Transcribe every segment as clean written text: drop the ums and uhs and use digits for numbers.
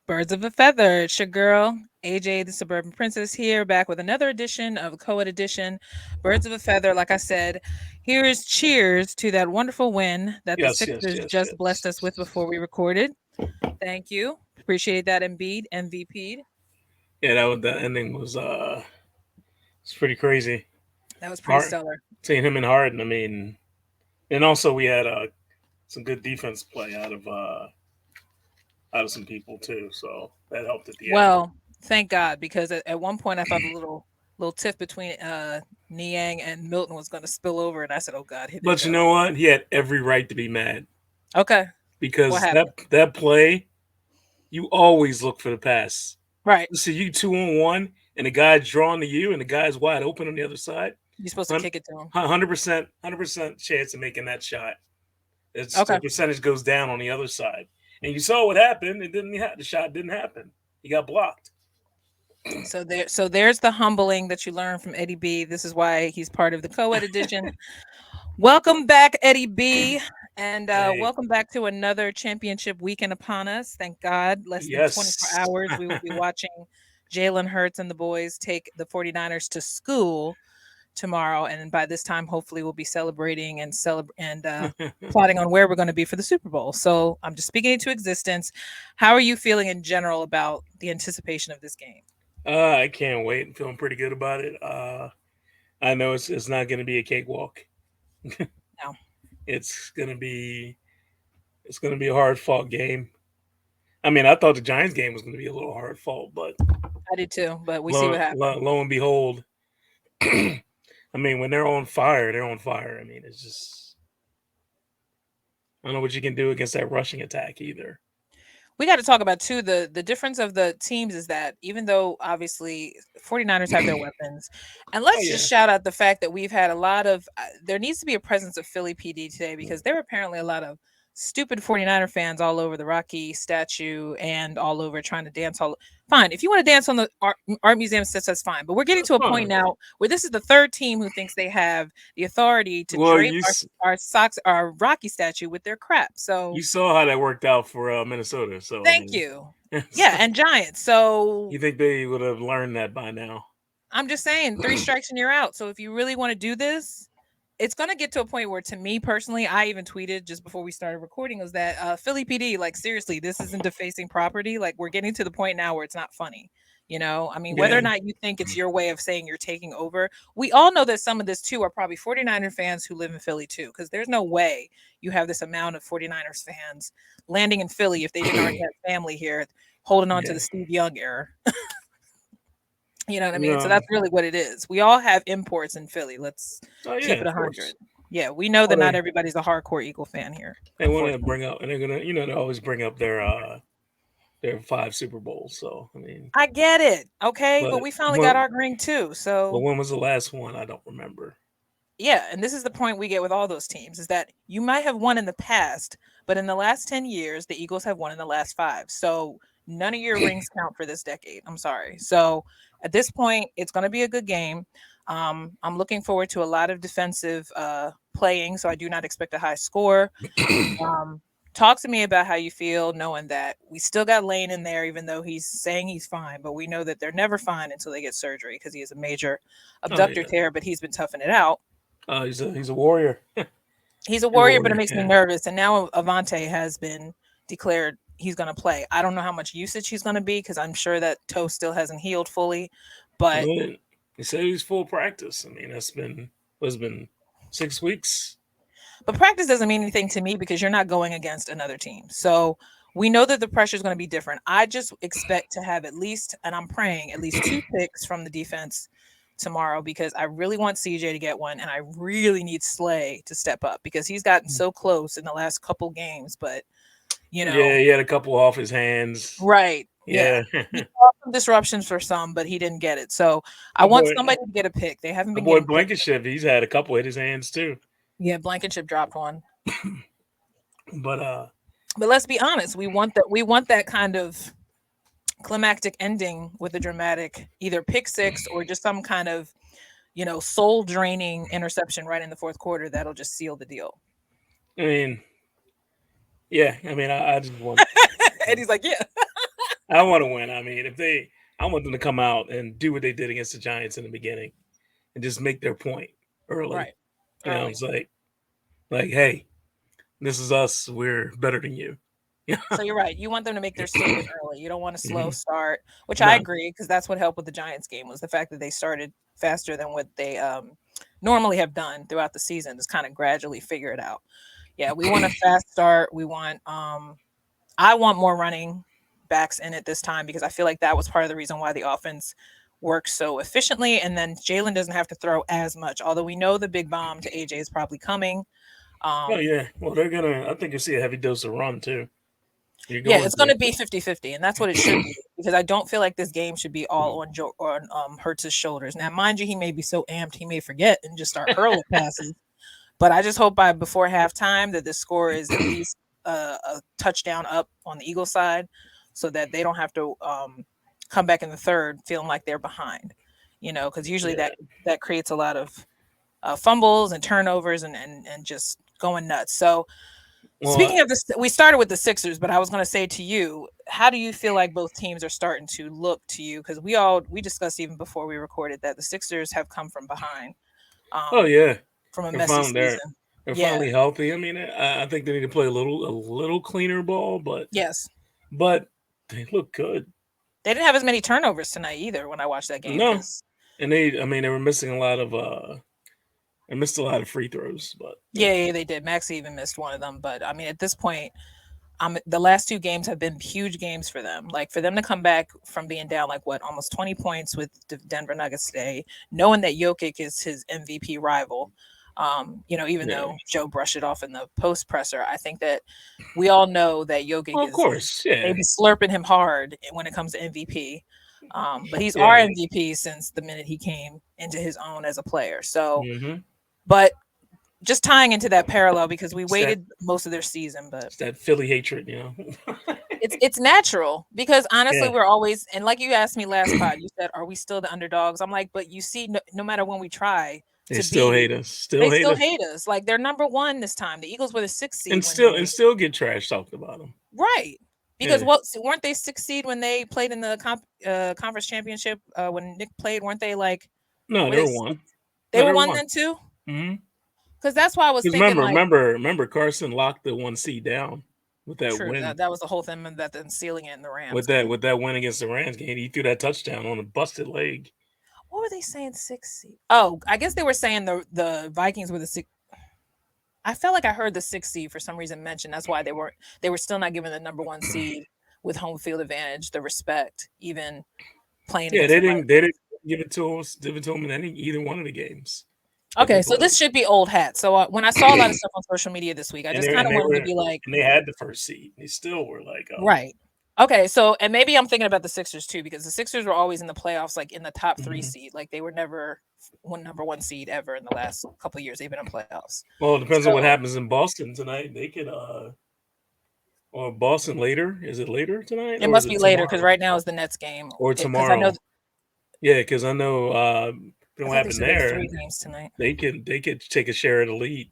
Birds of a feather. It's your girl, AJ, the Suburban Princess, here, back with another edition of CoEd Edition. Birds of a feather. Like I said, here's cheers to that wonderful win that the Yes, yes, Sixers yes, just blessed us with yes. before we recorded. Thank you. Appreciate that, Embiid, MVP. Yeah, the ending was it's pretty crazy. That was pretty Hard stellar. seeing him in Harden. I mean, and also we had some good defense play out of some people too, so that helped at the end. Well, thank God, because at one point I thought the little tiff between Niang and Milton was going to spill over, and I said, "Oh God, here they But you go." know what? He had every right to be mad Okay, what because that happened? that play, you always look for the pass. Right, You see, you 2-on-1, and the guy's drawn to you, and the guy's wide open on the other side. you're supposed to kick it to him. 100% chance of making that shot. It's the Okay. percentage goes down on the other side, and you saw what happened. It didn't. The shot didn't happen. He got blocked. So there's the humbling that you learn from Eddie B. This is why he's part of the co-ed edition. Welcome back, Eddie B. And Hey, welcome back to another championship weekend upon us. Thank God. Less than 24 yes, hours, we will be watching Jalen Hurts and the boys take the 49ers to school tomorrow. And by this time, hopefully, we'll be celebrating and plotting on where we're going to be for the Super Bowl. So I'm just speaking into existence. How are you feeling in general about the anticipation of this game? I can't wait. I'm feeling pretty good about it. I know it's not going to be a cakewalk. No, It's gonna be a hard fought game. I mean, I thought the Giants game was going to be a little hard fought, but I did too, but we see what happened. lo and behold, I mean, when they're on fire, they're on fire. I mean, it's just I don't know what you can do against that rushing attack either. We got to talk about too the difference of the teams is that even though obviously 49ers have their weapons, and Oh let's just yeah, shout out the fact that we've had a lot of there needs to be a presence of Philly PD today because there are apparently a lot of stupid 49er fans all over the Rocky statue and all over trying to dance all fine. If you want to dance on the art museum steps, that's fine. But we're getting that's to a point fine. now where this is the third team who thinks they have the authority to Well, drape our socks our Rocky statue with their crap. you So saw how that worked out for Minnesota. So I thank mean, you. Yeah, and Giants. So you think they would have learned that by now? I'm just saying, three strikes and you're out. So if you really want to do this, it's gonna get to a point where, to me personally, I even tweeted just before we started recording, was that Philly PD, like seriously, this isn't defacing property. Like we're getting to the point now where it's not funny. I mean, whether Yeah, or not you think it's your way of saying you're taking over, we all know that some of this too are probably 49er fans who live in Philly too, because there's no way you have this amount of 49ers fans landing in Philly if they didn't already have family here, holding on to yeah. the Steve Young era. You know what I mean? So No. that's really what it is. We all have imports in Philly. Let's Oh keep yeah, it of 100. course. Yeah, we know Well, that not everybody's a hardcore Eagle fan here, they want to unfortunately. bring up, and they're gonna, they always bring up their 5 Super Bowls. So I mean, I get it. Okay, but but we finally got when, our ring too. but So, when was the last one? I don't remember. yeah, and this is the point we get with all those teams is that you might have won in the past, but in the last 10 years, the Eagles have won in the last 5. So, none of your rings count for this decade. I'm sorry. So, at this point, it's going to be a good game. I'm looking forward to a lot of defensive playing, so I do not expect a high score. Um, Talk to me about how you feel knowing that we still got Lane in there, even though he's saying he's fine, but we know that they're never fine until they get surgery because he has a major Oh abductor yeah, tear, but he's been toughing it out. he's a warrior. He's a He's a warrior, but it warrior. makes me Yeah. nervous. And now Avante has been declared he's going to play. I don't know how much usage he's going to be because I'm sure that toe still hasn't healed fully, but Well, he said he's full practice. I mean, what's been 6 weeks. practice doesn't mean anything to me because you're not going against another team. So we know that the pressure is going to be different. I just expect to have at least, and I'm praying, at least 2 picks from the defense tomorrow because I really want CJ to get one and I really need Slay to step up because he's gotten so close in the last couple games, but you Yeah, know, he had a couple off his hands. right. Yeah. Yeah, He saw some disruptions for some, but he didn't get it. So I my want boy, somebody to get a pick. They haven't my been boy getting picks. Blankenship, he's had a couple hit his hands too. Yeah, Blankenship dropped one. But But let's be honest, we want that kind of climactic ending with a dramatic either pick six or just some kind of, soul draining interception right in the fourth quarter that'll just seal the deal. I mean, yeah, I mean, I just want. And he's like, yeah. I want to win. I mean, I want them to come out and do what they did against the Giants in the beginning and just make their point early. Right. You know, Early. it's like, hey, this is us. We're better than you. Yeah. So you're right. You want them to make their statement early. You don't want a slow Mhm. start, which I No. agree because that's what helped with the Giants game was the fact that they started faster than what they normally have done throughout the season. Just kind of gradually figure it out. Yeah, we want a fast start. We want I want more running backs in it this time because I feel like that was part of the reason why the offense works so efficiently. And then Jalen doesn't have to throw as much, although we know the big bomb to AJ is probably coming. Oh Um, yeah. Well, they're gonna. I think you'll see a heavy dose of run too. You're yeah, going it's going to. to be 50-50, and that's what it should be because I don't feel like this game should be all on Hurts' shoulders. Now, mind you, he may be so amped he may forget and just start hurling passes. But I just hope by before halftime that the score is at least a touchdown up on the Eagle side, so that they don't have to come back in the third feeling like they're behind. You know, because usually Yeah. that creates a lot of fumbles and turnovers and just going nuts. So Well, speaking of this, we started with the Sixers, but I was going to say to you, how do you feel like both teams are starting to look to you? Because we discussed even before we recorded that the Sixers have come from behind, oh um, yeah. from a They're messy finally there. season. They're Yeah. finally healthy. I mean, I think they need to play a little cleaner ball, Yes. but they look good. They didn't have as many turnovers tonight either when I watched that game No, because and I mean, they were missing a lot of. They missed a lot of free throws, but yeah, they did. Max even missed one of them, but I mean, at this point, the last two games have been huge games for them. Like for them to come back from being down like what almost 20 points with the Denver Nuggets today, knowing that Jokic is his MVP rival. Even yeah. though Joe brushed it off in the post presser, I think that we all know that Jokic Well, of is course, they yeah, be slurping him hard when it comes to MVP. But he's our yeah. MVP since the minute he came into his own as a player. So, Mm-hmm. but just tying into that parallel because we It's that waited most of their season, but it's that Philly hatred, you know. it's natural because honestly Yeah, we're always and like you asked me last pod, you said, "Are we still the underdogs?" I'm like, but you see, no matter when we try they to still be, hate us. they Still hate still us, hate us. Like they're number one this time. The Eagles were the sixth seed and when still and they still get trash talked about them. right because Yeah. what weren't they sixth seed when they played in the conference championship when Nick played? Weren't they like No, were they they were six? one. They No, were they were one one. then too? Mm-hmm. Because that's why I was Because thinking like remember, Carson locked the one seed down with that true win. that was the whole thing that then sealing it in the Rams With that game. with that win against the Rams game, he threw that touchdown on a busted leg. What were they saying? Six seed. Oh, I guess they were saying the Vikings were the six. I felt like I heard the sixth seed for some reason mentioned. That's why they were still not giving the number one seed with home field advantage the respect, even playing Yeah, against the they Vikings. didn't give it to him in either one of the games that they Okay, so played. this should be old hat. So when I saw a lot of stuff on social media this week, I and just they kind and of they wanted to were be like, and they had the first seed. They still were like, oh, right. Okay, so and maybe I'm thinking about the Sixers too because the Sixers were always in the playoffs, like in the top three mhm. seed. Like they were never one number one seed ever in the last couple of years they've been in playoffs. Well, it depends on what So happens in Boston tonight. They could or Boston later. Is it later tonight it or is must it be later because tomorrow? right now is the Nets game. Or Because I know tomorrow? Yeah, because I know if it I don't thought they happen said they had there, three games tonight. they could take a share of the lead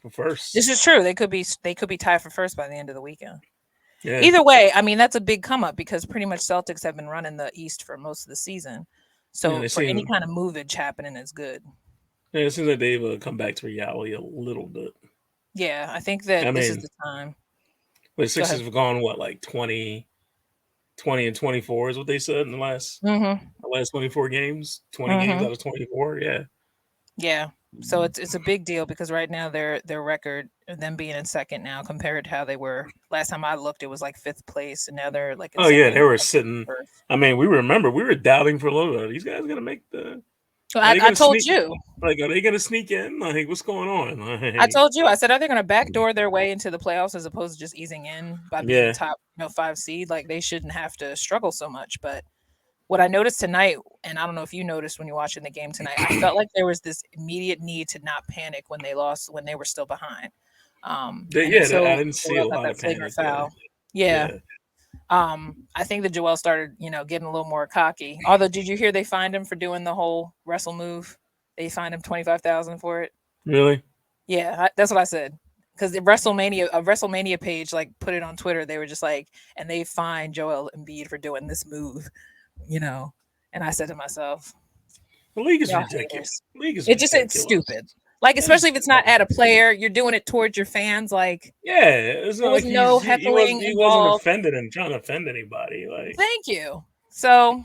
for first. This is true. They could be tied for first by the end of the weekend. Yeah, Either way, I mean that's a big come up because pretty much Celtics have been running the East for most of the season. yeah. So for any kind of movage happening is good. It seems like they've come back to reality a little bit. Yeah, I think I that this is mean, the time. the Go Sixers ahead. have gone what like 20 and 24 is what they said in Mhm. the last 24 games. 20 games Mhm. out of 24. Yeah. Yeah. So it's a big deal because right now their record, them being in second now compared to how they were last time I looked, it was like fifth place, and now they're like in Oh yeah, second they were and sitting. first. I mean, we were doubting for a little bit. Are these guys gonna make the? So Are I, they I gonna told sneak? you. Like, are they gonna sneak in? Like, what's going on? I Like, told you. I said, are they going to backdoor their way into the playoffs as opposed to just easing in by being the yeah, top, five seed? Like they shouldn't have to struggle so much. But what I noticed tonight, and I don't know if you noticed when you're watching the game tonight, I felt like there was this immediate need to not panic when they lost, when they were still behind. And I until didn't see Joel a got lot that of flagrant panic there. foul, yeah. Yeah, I think that Joel started, getting a little more cocky. Although, did you hear they fined him for doing the whole wrestle move? They fined him 25,000 for it. really? Yeah, that's what I said. because the WrestleMania page like put it on Twitter. They were just like, and they fined Joel Embiid for doing this move, you know. And I said to myself, The league is y'all ridiculous. haters. The league is It's ridiculous. stupid. Like, especially if it's not Dumb. at a player, you're doing it towards your fans. Like, Yeah, it's there not was like no he heckling wasn't involved. offended and trying to offend anybody. Like, Thank you. So,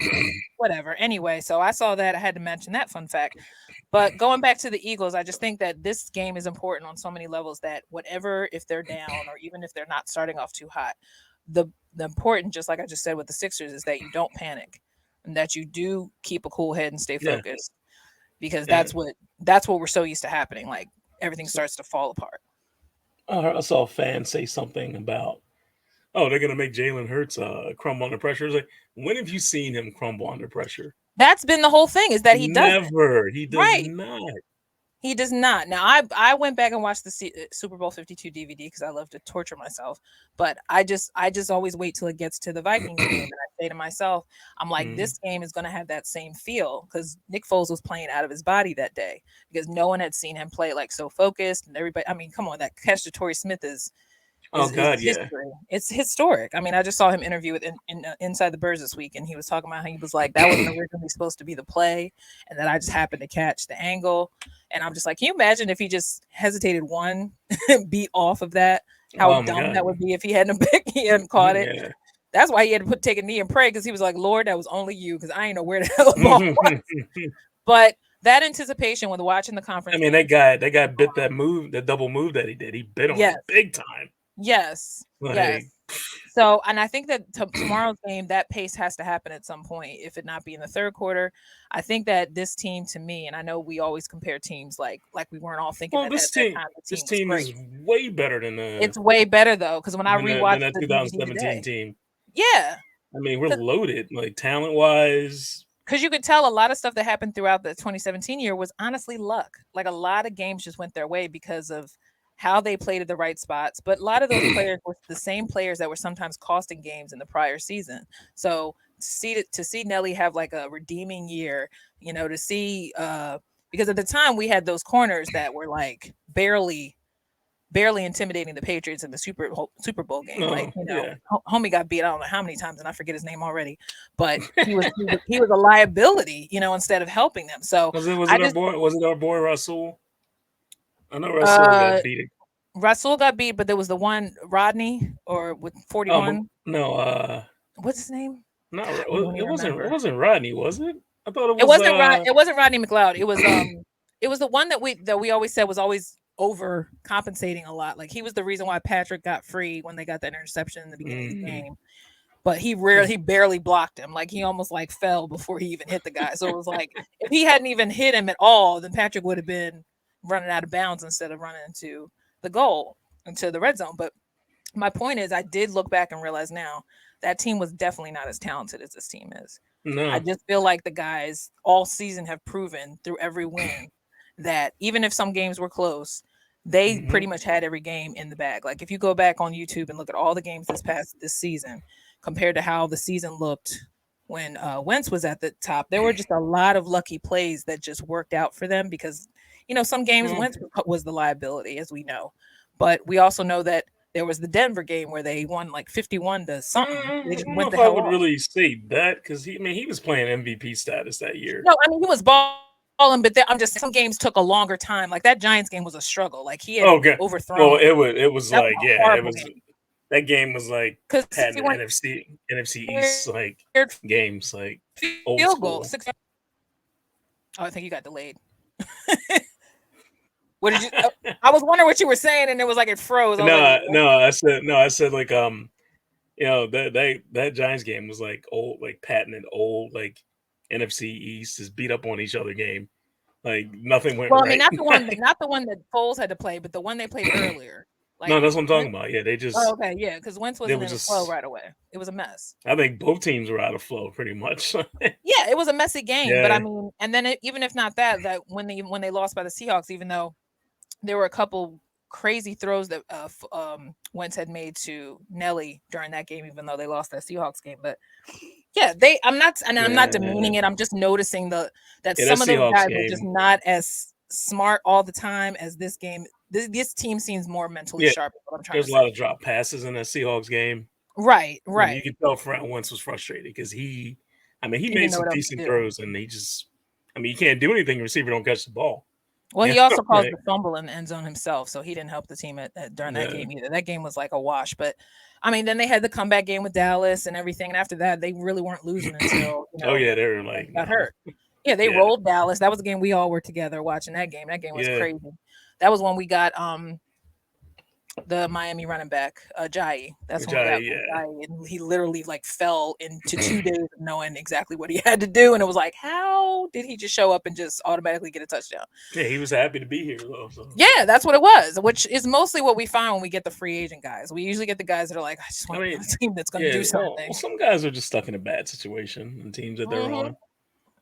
whatever. Anyway, so I saw that. I had to mention that fun fact. But going back to the Eagles, I just think that this game is important on so many levels that whatever, if they're down or even if they're not starting off too hot, the important, just like I just said with the Sixers, is that you don't panic and that you do keep a cool head and stay yeah, focused, because yeah. that's what we're so used to happening. Like, everything So, starts to fall apart. I saw a fan say something about, oh, they're gonna make Jalen Hurts crumble under pressure. It's like, when have you seen him crumble under pressure? That's been the whole thing, is that he doesn't. Never. He does Right. not. He does not. Now, I went back and watched the Super Bowl 52 DVD because I love to torture myself. But I just always wait till it gets to the Vikings game, and I say to myself, I'm like, this game is going to have that same feel, because Nick Foles was playing out of his body that day because no one had seen him play like so focused, and everybody. I mean, come on, that catch to Torrey Smith is Oh God, yeah. history. It's historic. I mean, I just saw him interview with Inside the Birds this week, and he was talking about how he was like, that wasn't originally supposed to be the play, and that I just happened to catch the angle. And I'm just like, can you imagine if he just hesitated one beat off of that? How Oh my dumb God. that would be if he hadn't caught it. Yeah. That's why he had to take a knee and pray, because he was like, Lord, that was only you, because I ain't know where the hell the ball was. But that anticipation with watching the conference. I mean, that guy bit that double move that he did. He bit on Yes. it big time. Yes. Like, yes. So, and I think that tomorrow's game, that pace has to happen at some point, if it not be in the third quarter. I think that this team, to me, and I know we always compare teams like we weren't all thinking well, that this at that team, time the this team team was is great. way better than the. It's way better though, because when I rewatched that the 2017 DVD today, team. yeah, I mean, we're loaded, like talent wise. because you could tell a lot of stuff that happened throughout the 2017 year was honestly luck. Like, a lot of games just went their way because of how they played at the right spots. But a lot of those players were the same players that were sometimes costing games in the prior season. So to see Nelly have like a redeeming year, to see because at the time we had those corners that were like barely intimidating the Patriots in the Super Bowl game. Like, Yeah. homie got beat, I don't know how many times, and I forget his name already, but he was a liability, instead of helping them. So Was it our boy Rasul? I know Rasul got beat. Rasul got beat, but there was the one Rodney, or with 41. No, What's his name? not God, it wasn't Rodney, was it? I thought it was. It wasn't Rodney McLeod. It was it was the one that we always said was always overcompensating a lot. Like, he was the reason why Patrick got free when they got that interception in the beginning of the game. But he barely blocked him. Like, he almost like fell before he even hit the guy. So it was like, if he hadn't even hit him at all, then Patrick would have been running out of bounds instead of running into the goal, into the red zone. But my point is, I did look back and realize now that team was definitely not as talented as this team is. No. I just feel like the guys all season have proven through every win that even if some games were close, they pretty much had every game in the bag. Like, if you go back on YouTube and look at all the games this season compared to how the season looked when Wentz was at the top, there were just a lot of lucky plays that just worked out for them, because some games Wentz was the liability, as we know, but we also know that there was the Denver game where they won like 51 to something. They just went the hell off. I would really say that, because he was playing MVP status that year. No, I mean, he was balling, but I'm just, some games took a longer time. Like, that Giants game was a struggle. Like, he had overthrown. Well, it was like, yeah, it was. Game. That game was like patent NFC East like games, like old field school. Goal. I think you got delayed. What did you? I was wondering what you were saying, and it was like it froze. I said like that Giants game was like old, like patented old, like NFC East is beat up on each other game. Like, nothing went right. I mean, not the one that Foles had to play, but the one they played earlier. Like, no, that's what I'm talking about. Yeah, they just. Oh, okay, yeah, because Wentz wasn't in the flow right away. It was a mess. I think both teams were out of flow pretty much. Yeah, it was a messy game, but I mean, and then even if not that when they lost by the Seahawks, even though there were a couple crazy throws that Wentz had made to Nelly during that game, even though they lost that Seahawks game, but. Yeah, I'm not demeaning it. I'm just noticing that some of those guys were just not as smart all the time as this game this team seems more mentally Yeah, sharp. Is what I'm trying to there's a say. lot of drop passes in that Seahawks game, Right, and you right. could tell Fred Wentz was frustrated because he He made didn't know some what else to decent do. throws, and you can't do anything. Your receiver don't catch the ball. Well, Yeah, he also caused like the fumble in the end zone himself, so he didn't help the team during that yeah, game either. That game was like a wash. But I mean, then they had the comeback game with Dallas and everything, and after that, they really weren't losing until oh yeah, they were Wentz like got nah, hurt. Yeah, they yeah, rolled Dallas. That was a game we all were together watching that game. That game was yeah, crazy. That was when we got the Miami running back, Jai. That's when we got yeah. Jai, and he literally like fell into 2 days of knowing exactly what he had to do, and it was like, how did he just show up and just automatically get a touchdown? Yeah, he was happy to be here though. So Yeah, that's what it was, which is mostly what we find when we get the free agent guys. We usually get the guys that are like, I just I want to be on mean, a team that's going to yeah. do Well, something. some guys are just stuck in a bad situation in teams that they're Hmm. on,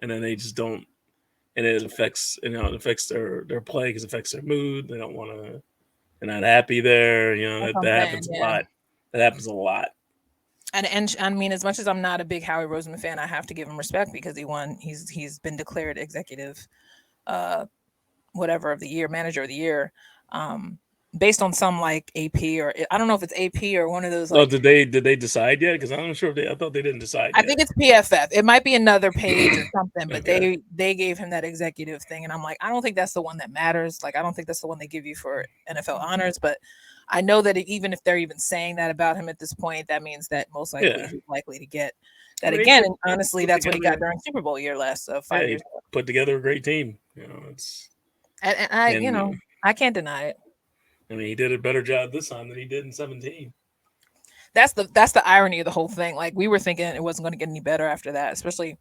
and then they just don't, and it affects it affects their play because it affects their mood. They don't want to. They're not happy there. That's what I'm That saying. happens a Yeah, lot. That happens a lot. and I mean, as much as I'm not a big Howie Roseman fan, I have to give him respect because he won. He's been declared executive, uh, whatever of the year, manager of the year, um, based on some like AP or I don't know if it's AP or one of those Oh, like did they decide yet? Because I'm not sure if they. I thought they didn't decide I yet. think it's PFF. It might be another page or something, but Okay. they gave him that executive thing, and I'm like, I don't think that's the one that matters. Like, I don't think that's the one they give you for NFL honors. But I know that even if they're even saying that about him at this point, that means that most likely Yeah. he's likely to get I that mean, again. And honestly, put that's what he got together. during Super Bowl year last Yeah, 5 years he ago. put together a great team. It's And I, and I can't deny it. I mean, he did a better job this time than he did in 17. That's the irony of the whole thing. Like we were thinking it wasn't going to get any better after that, especially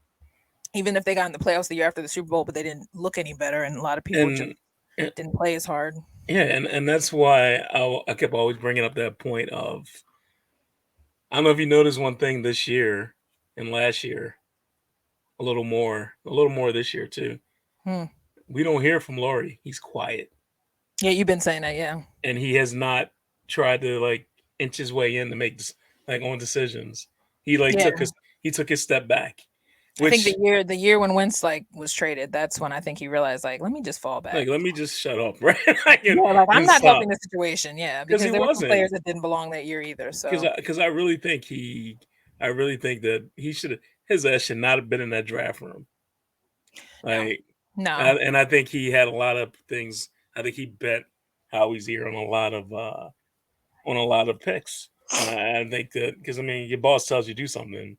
even if they got in the playoffs the year after the Super Bowl, but they didn't look any better, and a lot of people just And and- didn't play as hard. yeah, and that's why I kept always bringing up that point of I don't know if you noticed one thing this year and last year a little more this year too. Hmm. We don't hear from Laurie. He's quiet, Yeah, you've been saying that. Yeah, and he has not tried to like inch his way in to make like on decisions. He like yeah. took his step back, I think which the year when Wentz like was traded, that's when I think he realized like, let me just fall like back. let me just shut up, right? Like, Yeah, like I'm and not stop helping the situation. Yeah, because because he there were some wasn't. players that didn't belong that year either. Because So I really think I really think that he should have his ass should not have been in that draft room. no, Like, no, and I think he had a lot of things. I think he bet Howie's ear on a lot of picks. And I think that because I mean, your boss tells you to do something,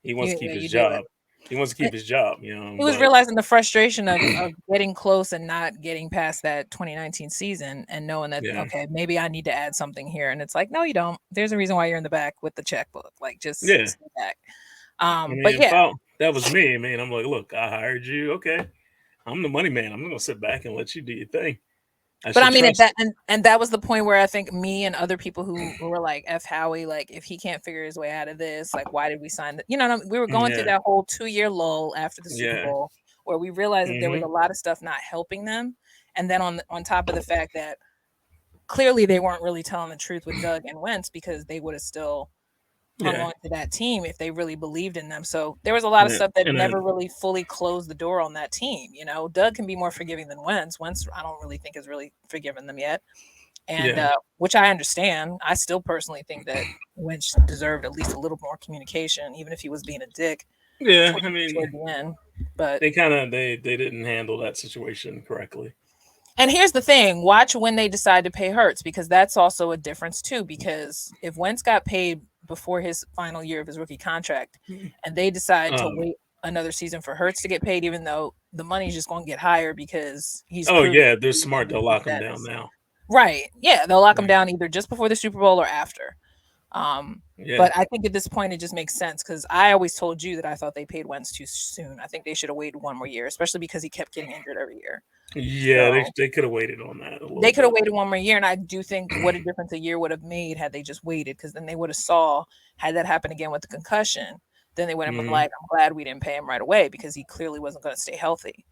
he wants to keep his you do it. job. He wants to keep his job, He was But realizing the frustration of getting close and not getting past that 2019 season and knowing that, yeah, okay, maybe I need to add something here. And it's like, no, you don't. There's a reason why you're in the back with the checkbook. Like, just yeah. stay back. I But mean, if yeah, that was me, I mean, I'm like, look, I hired you. Okay, I'm the money man. I'm not gonna sit back and let you do your thing. I but I should mean, at trust that and that was the point where I think me and other people who were like, F Howie, like, if he can't figure his way out of this, like, why did we sign that? You know, what I mean? We were you. going through Yeah, that whole 2 year lull after the Super yeah. Bowl where we realized that there was Hmm. a lot of stuff not helping them. And then on top of the fact that clearly they weren't really telling the truth with Doug and Wentz because they would have still hung Yeah, on to that team if they really believed in them. So there was a lot of yeah. stuff that And never then really fully closed the door on that team. You know, Doug can be more forgiving than Wentz. Wentz, I don't really think has really forgiven them yet, and yeah, which I understand. I still personally think that Wentz deserved at least a little more communication, even if he was being a dick yeah. toward, I mean, toward the end. But they didn't handle that situation correctly. and here's the thing: watch when they decide to pay Hurts because that's also a difference too. Because if Wentz got paid before his final year of his rookie contract, and they decide to Um. wait another season for Hurts to get paid, even though the money's just going to get higher because he's Oh proven yeah, they're he's smart. They'll MVP lock him down status. now. Right? Yeah, they'll lock him Right. down either just before the Super Bowl or after. Um, Yeah. but I think at this point it just makes sense because I always told you that I thought they paid Wentz too soon. I think they should have waited one more year, especially because he kept getting injured every year. Yeah. So They could have waited on that a they little could have bit. waited one more year, and I do think what a difference a year would have made had they just waited, because then they would have saw had that happen again with the concussion, then they would have been Hmm. like, "I'm glad we didn't pay him right away because he clearly wasn't going to stay healthy."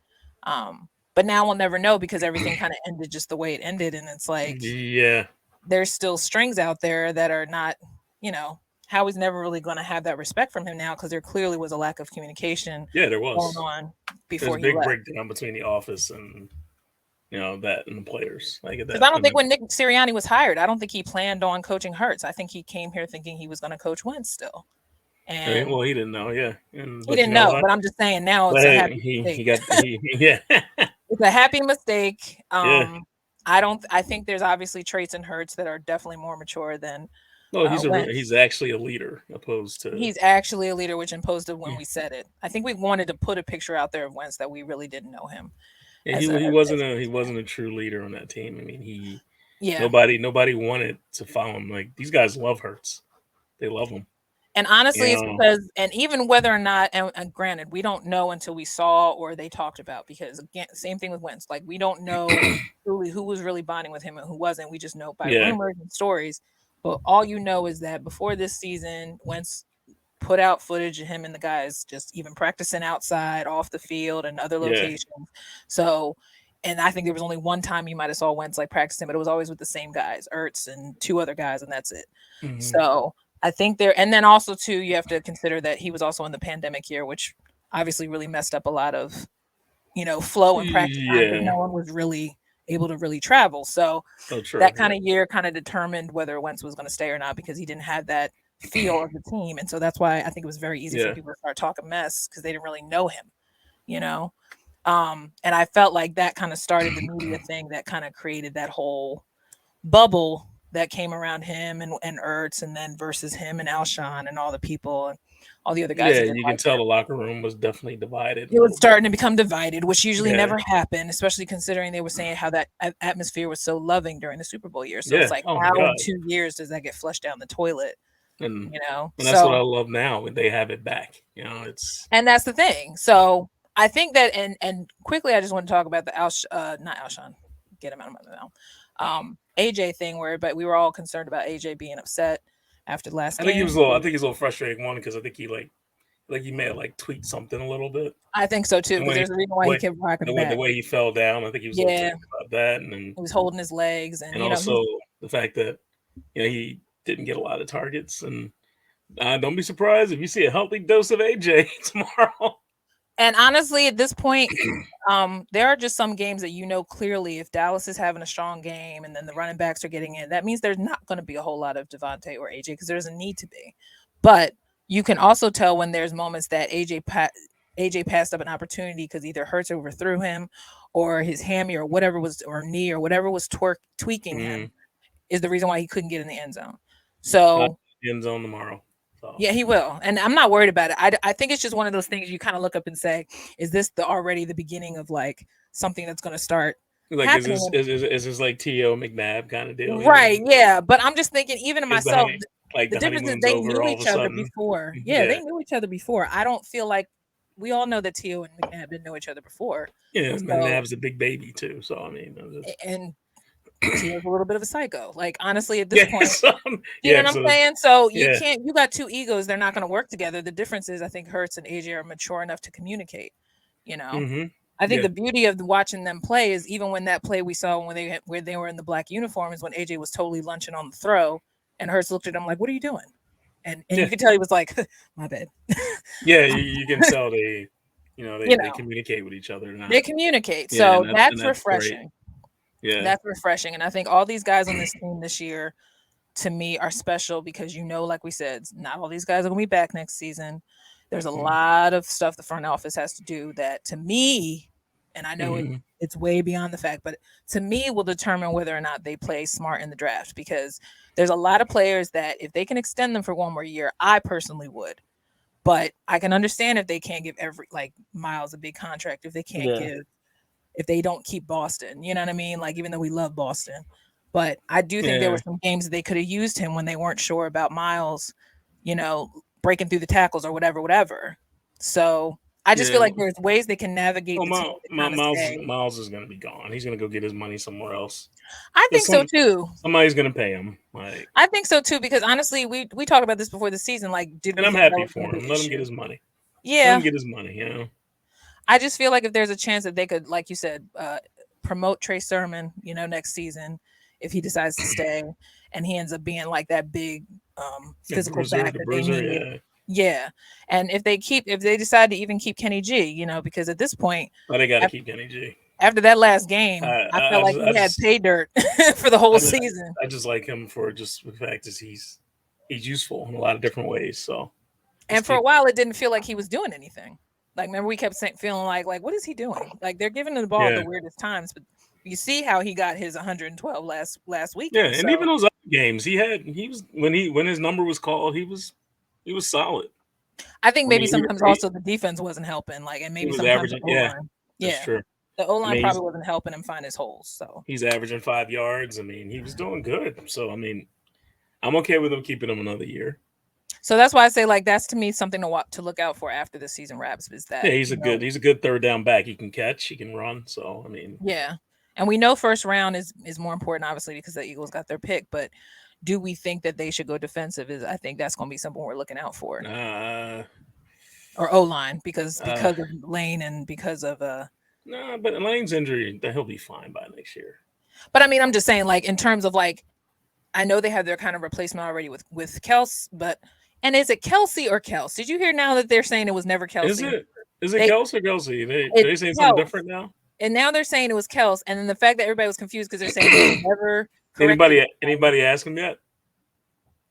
But now we'll never know because everything kind of ended just the way it ended, and it's like Yeah. there's still strings out there that are not, you know, Howie's never really going to have that respect from him now because there clearly was a lack of communication Yeah. There going was. on There's before a he big left. breakdown between the office and that in the players. Like Because that. I I don't think mean, when Nick Sirianni was hired, I don't think he planned on coaching Hurts. I think he came here thinking he was going to coach Wentz still, and well, he didn't know, yeah, he but you didn't know know. what? But I'm just saying now But it's a hey, happy he mistake. got he yeah It's a happy mistake. yeah. I don't. I think there's obviously traits in Hurts that are definitely more mature than No, Wentz. he's actually a leader opposed to He's actually a leader, which imposed it when yeah. we said it. I think we wanted to put a picture out there of Wentz that we really didn't know him Yeah, as a he wasn't a true leader on that team. I mean, yeah. nobody wanted to follow him. Like these guys love Hurts, they love him. And honestly, it's You because, and even whether or not, and granted, we don't know until we saw or they talked about, because again, same thing with Wentz. Like, we don't know truly who was really bonding with him and who wasn't. We just know by yeah, rumors and stories. But all you know is that before this season, Wentz put out footage of him and the guys just even practicing outside, off the field, and other yeah, locations. So, and I think there was only one time you might have saw Wentz like practicing, but it was always with the same guys, Ertz and two other guys, and that's it. hmm So I think there, and then also too, you have to consider that he was also in the pandemic year, which obviously really messed up a lot of flow and practice time because yeah. no one was really able to really travel. So Oh, true. that Yeah, kind of year kind of determined whether Wentz was going to stay or not because he didn't have that feel of the team, and so that's why I think it was very easy for yeah, people to start talking mess because they didn't really know him, you know. And I felt like that kind of started the media thing that kind of created that whole bubble that came around him and Ertz, and then versus him and Alshon and all the people and all the other guys yeah. that didn't You can like tell him. the locker room was definitely divided a It was little bit. starting to become divided, which usually Yeah, never happened, especially considering they were saying how that atmosphere was so loving during the Super Bowl year. So it's yeah. like, Oh my how in god. 2 years does that get flushed down the toilet? And that's what So, I love now when they have it back. It's and that's the thing. So I think that, and quickly, I just want to talk about the not Alshon, get him out of my mouth, AJ thing but we were all concerned about AJ being upset after the last I think he game. was a little. I think he's a little frustrated one because I think he may have like tweaked something a little bit. I think so too, And because when there's a reason why he kept rocking the back. way he fell down, I think he was a little Yeah, tweaked about that, and then he was holding his legs, and and also the fact that he didn't get a lot of targets. And don't be surprised if you see a healthy dose of AJ tomorrow. and honestly, at this point, there are just some games that clearly if Dallas is having a strong game and then the running backs are getting in, that means there's not going to be a whole lot of Devontae or AJ because there doesn't need to be. But you can also tell when there's moments that AJ passed up an opportunity because either Hurts overthrew him or his hammy or whatever was or knee or whatever was tweaking him Mm, is the reason why he couldn't get in the end zone. not So end zone tomorrow. So yeah, he will, and I'm not worried about it. I think it's just one of those things you kind of look up and say, "Is this already the beginning of like something that's going to start like happening?" is this like T.O. McNabb kind of deal? Right? Yeah, but I'm just thinking, even to Is the myself, the the difference is honeymoon's they over knew all of each a other sudden? before. Yeah, Yeah, they knew each other before. I don't feel like we all know that Tio and McNabb didn't know each other before. yeah. So, McNabb's a big baby too. So I mean, and Tio's a little bit of a psycho. Like honestly, at this yeah, point. You know yeah. what I'm So saying? So yeah. you got two egos, they're not going to work together. The difference is I think Hertz and AJ are mature enough to communicate, you know. Mm-hmm. I think Yeah. the beauty of watching them play is even when that play we saw where they were in the black uniforms when AJ was totally lunching on the throw and Hertz looked at him like, "What are you doing?" And Yeah. you could tell he was like, "My bad." Yeah. You can tell they, you they know, communicate with each other. they Not communicate. yeah, So and that's that's great. refreshing. Yeah. That's refreshing. And I think all these guys on this team this year to me are special because like we said, not all these guys are gonna be back next season. There's a lot of stuff the front office has to do that to me, and I know Mm-hmm. it's way beyond the fact, but to me will determine whether or not they play smart in the draft because there's a lot of players that if they can extend them for one more year, I personally would. But I can understand if they can't give Miles a big contract, Yeah. if they don't keep Boston. You know what I mean? Like even though we love Boston. But I do think there were Yeah. some games that they could have used him when they weren't sure about Miles, you know, breaking through the tackles or whatever. So I just feel Yeah. like there's ways they can navigate Well, the team to kind of stay. Miles is going to be gone. He's going to go get his money somewhere else. I Because think so too. somebody's going to pay him. Like, I think so too because honestly, we talked about this before the season. Like, did and we I'm think that happy was going for to be him. an Let him get issue? his money. Let him Yeah, get his money. I just feel like if there's a chance that they could, like you said, promote Trey Sermon, next season if he decides to stay, and he ends up being like that big physical back The that they bruiser. need. Yeah. Yeah, and if they decide to even keep Kenny G, because at this point, But they got to keep Kenny G. After that last game, I felt I like just he had pay dirt for the whole I just season. I just like him for just the fact that he's useful in a lot of different ways. So let's And for a keep. while, it didn't feel like he was doing anything. Like, remember, we kept feeling like, what is he doing? Like, they're giving him the ball at Yeah, the weirdest times, but you see how he got his 112 last yeah, weekend. and even So those other games he was when his number was called he was solid. I think I maybe mean sometimes also the defense wasn't helping, like, and he maybe was sometimes the averaging. O Yeah, line. that's Yeah, true. the O I line mean probably wasn't helping him find his holes. So he's averaging 5 yards. I mean he was doing good. So I mean I'm okay with him keeping him another year. that's why I say like that's to me something to look out for after the season wraps is Yeah, that he's a good third down back. He can catch, he can run. So I mean, yeah, and we know first round is more important obviously because the Eagles got their pick, but do we think that they should go defensive? Is I think that's going to be something we're looking out for. uh, Or O line uh, because of Lane and because of nah. But Lane's injury, he'll be fine by next year. but I mean I'm just saying like in terms of like I know they have their kind of replacement already with Kels, but and is it Kelsey or Kels? Did you hear now that they're saying it was never Is Kelsey? it is it They Kelsey or Kelsey? it's They saying something Kels. different now. And now they're saying it was Kels, and then the fact that everybody was confused because they're saying they never corrected anybody. Anybody ask him yet?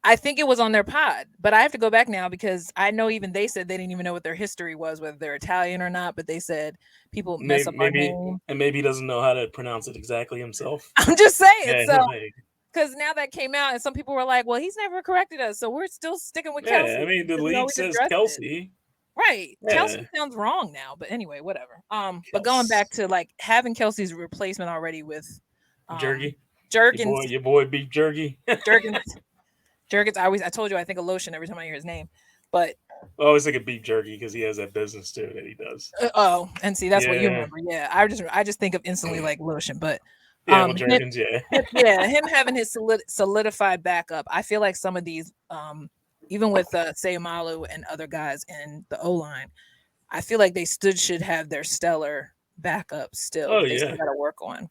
I think it was on their pod, but I have to go back now because I know even they said they didn't even know what their history was, whether they're Italian or not. But they said people mess up our name. Maybe he doesn't know how to pronounce it exactly himself. I'm just saying. Yeah, So because now that came out, and some people were like, "Well, he's never corrected us, so we're still sticking with yeah. I Kelsey mean, the because we league always says addressed it." Kelsey. Right, Kelsey Yeah, sounds wrong now, but anyway, whatever. But going Kels. back to like having Kelsey's replacement already with Jerky. Jurgens, Your boy beef jerky. Jurgens, Jurgens. I told you I think of lotion every time I hear his name, but I always think of beef jerky because he has that business too that he does. oh, and see that's what you Yeah, remember. Yeah, I just think of instantly like lotion, but yeah. Well, him, Jergens, yeah. yeah, him having his solidified backup. I feel like some of these even with Sayamalu and other guys in the O line, I feel like they should have their stellar backup still Oh that they yeah. still got to work on.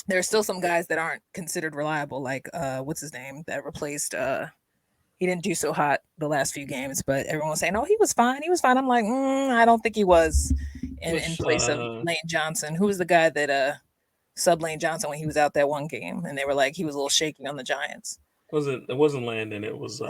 There's still some guys that aren't considered reliable, like what's his name that replaced he didn't do so hot the last few games, but everyone was saying, "Oh, he was fine. He was fine." I'm like, I don't think he was in Which place of Lane Johnson. Who was the guy that sub Lane Johnson when he was out that one game, and they were like he was a little shaky on the Giants. it wasn't Landon. It was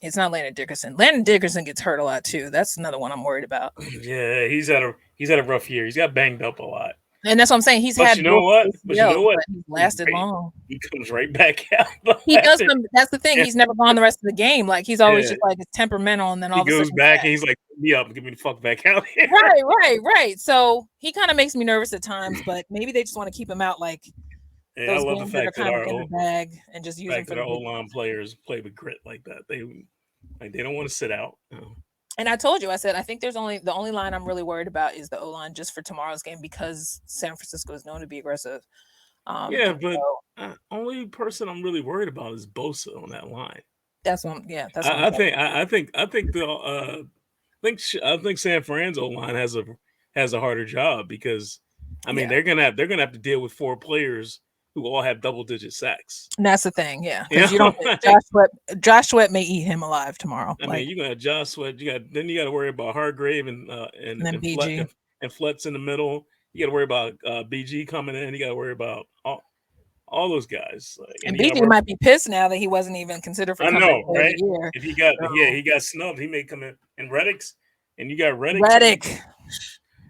It's not Landon Dickerson. Landon Dickerson gets hurt a lot too. That's another one I'm worried about. yeah. He's had a rough year. He's got banged up a lot. And that's what I'm saying. He's But had you know both what? ACLs, but he's lasted long. He comes right back out. He does come. That's the thing. Yeah, He's never gone the rest of the game. Like he's always yeah. just like it's temperamental, and then all He of a goes sudden, back and he's like, "Put me up and get me the fuck back out here." right. So he kind of makes me nervous at times, but maybe they just want to keep him out like And I those love the games that are fact that kind of in the bag and just use them for the O big line games. players play with grit like that. They don't want to sit out. And I told you, I said I think there's only the only line I'm really worried about is the O line just for tomorrow's game because San Francisco is known to be aggressive. Yeah, And but so only person I'm really worried about is Bosa on that line. that's what that's what I'm talking about. I think San Fran's O line has a harder job because I mean Yeah. they're gonna have to deal with four players who all have double digit sacks. And that's the thing, yeah, You because you know, don't Josh Sweat may eat him alive tomorrow, I like mean, you got Josh Sweat. You got to worry about Hargrave and then BG. And Flet's in the middle. You got to worry about BG coming in. You got to worry about all those guys. Like, and And you got to BG worry. might be pissed now that he wasn't even considered for I comeback know, player of right? the year. If So he got snubbed. He may come in and and you got Reddick. Reddick.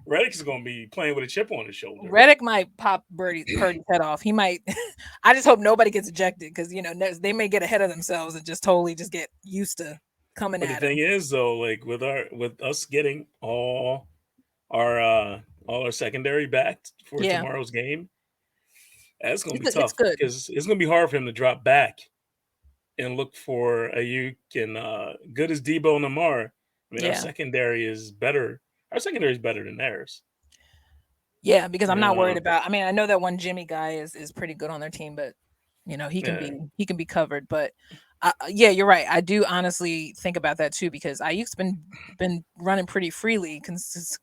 Reddick is going to be playing with a chip on his shoulder. Reddick might pop Purdy's head off. He might. I just hope nobody gets ejected because they may get ahead of themselves and just totally just get used to coming But the at him. thing is, though, like with us getting our all our secondary back for Yeah, tomorrow's game, that's going to be it's tough good. because it's going to be hard for him to drop back and look for Ayuk and good as Debo and Lamar. I mean, our Yeah, secondary is better. Our secondary is better than theirs. yeah. Because I'm not worried Yeah, about. I mean, I know that one Jimmy guy is pretty good on their team, but yeah, he can be covered. But yeah, you're right. I do honestly think about that too because Ayuk's been running pretty freely